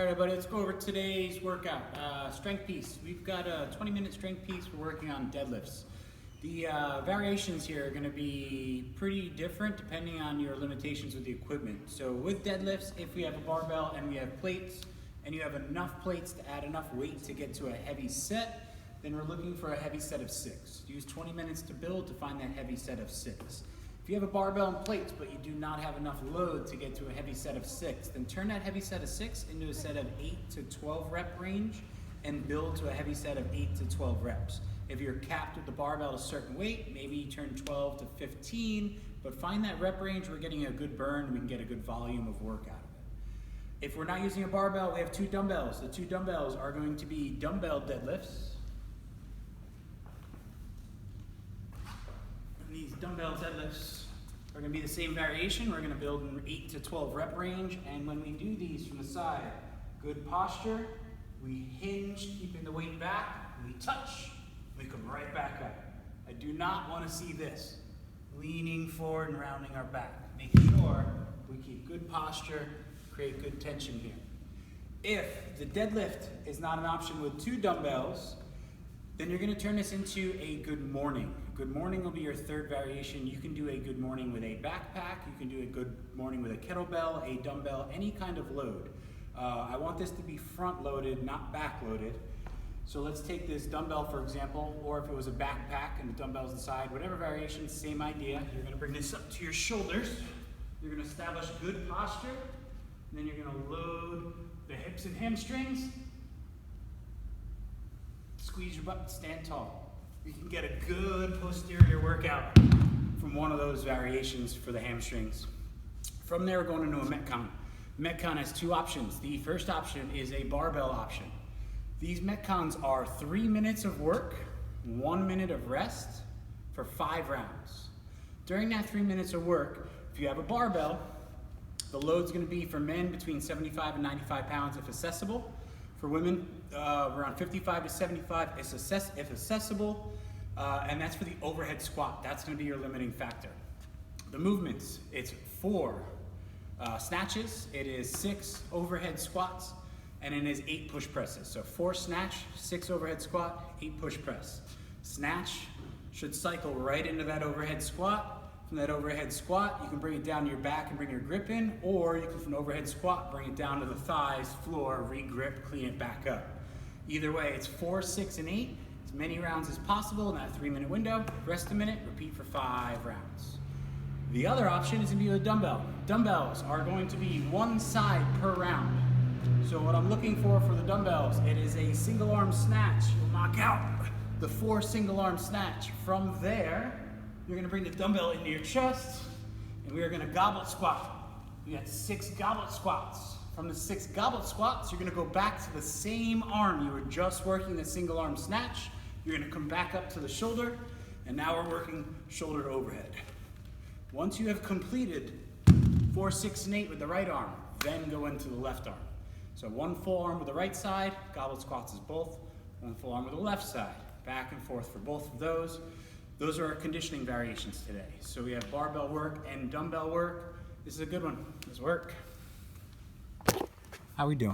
All right, everybody, let's go over today's workout. Strength piece. We've got a 20-minute strength piece. We're working on deadlifts. The variations here are going to be pretty different depending on your limitations with the equipment. So with deadlifts, if we have a barbell and we have plates, and you have enough plates to add enough weight to get to a heavy set, then we're looking for a heavy set of 6. Use 20 minutes to build to find that heavy set of 6. If you have a barbell and plates, but you do not have enough load to get to a heavy set of 6, then turn that heavy set of 6 into a set of 8 to 12 rep range and build to a heavy set of 8 to 12 reps. If you're capped with the barbell at a certain weight, maybe you turn 12 to 15, but find that rep range, we're getting a good burn, we can get a good volume of work out of it. If we're not using a barbell, we have 2 dumbbells. The 2 dumbbells are going to be dumbbell deadlifts. These dumbbell deadlifts are going to be the same variation. We're going to build in 8 to 12 rep range, and when we do these from the side, good posture, we hinge, keeping the weight back, we touch, we come right back up. I do not want to see this, leaning forward and rounding our back. Make sure we keep good posture, create good tension here. If the deadlift is not an option with 2 dumbbells, then you're going to turn this into a good morning. Good morning will be your 3rd variation. You can do a good morning with a backpack. You can do a good morning with a kettlebell, a dumbbell, any kind of load. I want this to be front loaded, not back loaded. So let's take this dumbbell, for example, or if it was a backpack and the dumbbell's inside, whatever variation, same idea. You're going to bring this up to your shoulders. You're going to establish good posture. And then you're going to load the hips and hamstrings. Squeeze your butt, stand tall. You can get a good posterior workout from one of those variations for the hamstrings. From there, we're going into a Metcon. Metcon has 2 options. The first option is a barbell option. These Metcons are 3 minutes of work, 1 minute of rest for 5 rounds. During that 3 minutes of work, if you have a barbell, the load's going to be for men between 75 and 95 pounds if accessible. For women, around 55 to 75 if accessible, and that's for the overhead squat. That's going to be your limiting factor. The movements, it's 4 snatches, it is 6 overhead squats, and it is 8 push presses. So 4 snatch, 6 overhead squat, 8 push press. Snatch should cycle right into that overhead squat. From that overhead squat, you can bring it down to your back and bring your grip in, or you can, from an overhead squat, bring it down to the thighs, floor, re-grip, clean it back up. Either way, it's 4, 6, and 8. As many rounds as possible in that 3-minute window. Rest a minute, repeat for 5 rounds. The other option is going to be with a dumbbell. Dumbbells are going to be 1 side per round. So what I'm looking for the dumbbells, it is a single arm snatch. You'll knock out the 4 single arm snatch. From there, you're going to bring the dumbbell into your chest, and we are going to goblet squat. We got 6 goblet squats. From the 6 goblet squats, you're going to go back to the same arm. You were just working the single arm snatch. You're going to come back up to the shoulder, and now we're working shoulder to overhead. Once you have completed 4, 6, and 8 with the right arm, then go into the left arm. So 1 full arm with the right side, goblet squats is both. 1 full arm with the left side. Back and forth for both of those. Those are our conditioning variations today. So we have barbell work and dumbbell work. This is a good one. Let's work. How we doing?